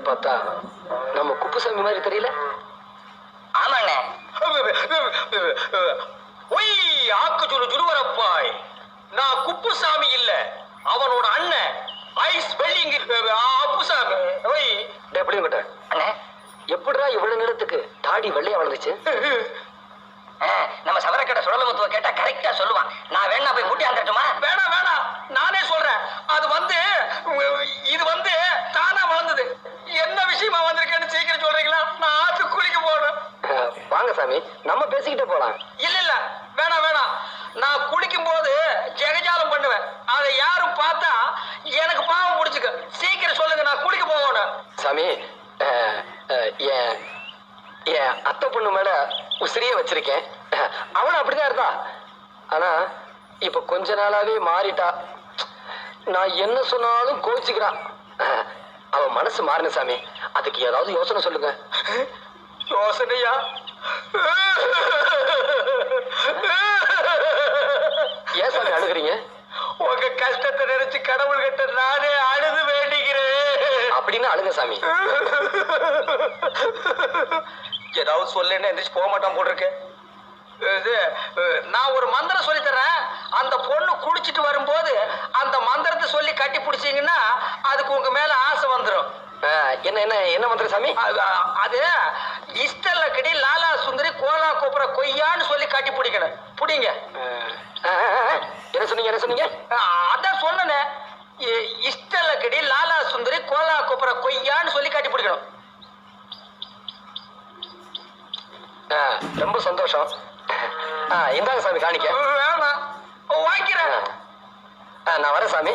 பார்த்தா நம்ம குப்புசாமி மாதிரி தெரியல. ஆமாண்ணே. ஒய் ஆக்கு சுடு சுடுவரப்பாய். நான் குப்புசாமி இல்ல, அவனோட அண்ணன் ஐஸ் வெல்லிங் அப்புசாமி. ஒய் எப்படி கிட்ட அண்ணே, எப்படிடா இவ்வளவு நேரத்துக்கு தாடி வெள்ளையா வளர்ந்துச்சு? நம்ம சவரக்கடை சுடலமுத்துவ கேட்டா கரெக்டா சொல்லுவான். நான் வேணா போய் முட்டி ஆந்துட்டுமா? வேணாம் வேணாம், நானே சொல்றேன். அது இது தானா வளர்ந்தது. என்ன விஷயமா வந்திருக்கேன்னு சீக்கிரம் சொல்றீங்களா? நான் ஆத்து குளிக்க போறேன். வாங்க சாமி, நம்ம பேசிக்கிட்டே போலாம். இல்ல இல்ல, வேணாம் வேணாம். நான் குளிக்கும் போது ஜெகஜாலம் பண்ணுவேன். அதை யாரும் பார்த்தா எனக்கு பாவம் பிடிச்சுக்க. சீக்கிரம் சொல்லுங்க, நான் குளிக்க போகணும். சாமி, என் அத்தை பொண்ணு மேல உசிரியே வச்சிருக்கேன். அவளும் அப்படிதான் இருந்தா. ஆனா இப்ப கொஞ்ச நாளாவே மாறிட்டா. நான் என்ன சொன்னாலும் கோவிச்சுக்கிறான். அவன் மனசு மாறின சாமி. அதுக்கு ஏதாவது யோசனை சொல்லுங்க. யோசனையா? ஏன் சாமி அழுகுறீங்க? உங்க கஷ்டத்தை நினைச்சு கடவுள் கிட்ட நானே அழுது வேண்டிக்கிறேன். அப்படின்னு அழுங்க சாமி. ஏதாவது சொல்லேன்னு எந்திரிச்சு போக மாட்டான் போட்டிருக்கேன். நான் ஒரு மந்திரம் சொல்லி தரேன். அந்த பொண்ணு குடிச்சிட்டு வரும்போது அந்த மந்திரத்தை சொல்லி கட்டி பிடிச்சீங்கன்னா அதுக்கு உங்க மேல ஆசை வந்துடும். என்ன என்ன என்ன மந்திரம் சாமி? அது இஷ்டல்ல கடி லாலா சுந்தரி கோலா கோப்புற கொய்யான்னு சொல்லி கட்டி பிடிக்கணும். புடிங்க. என்ன சொன்னீங்க என்ன சொன்னீங்க? அதான் சொன்னேன். இஷ்டல்ல கடி லாலா சுந்தரி கோலா கோப்புற கொய்யான்னு சொல்லி கட்டி பிடிக்கணும். ரொம்ப சந்தோஷம். இந்தாங்க சாமி காணிக்க. வேணாம், வாங்கிக்கிறேன். நான் வரேன் சாமி.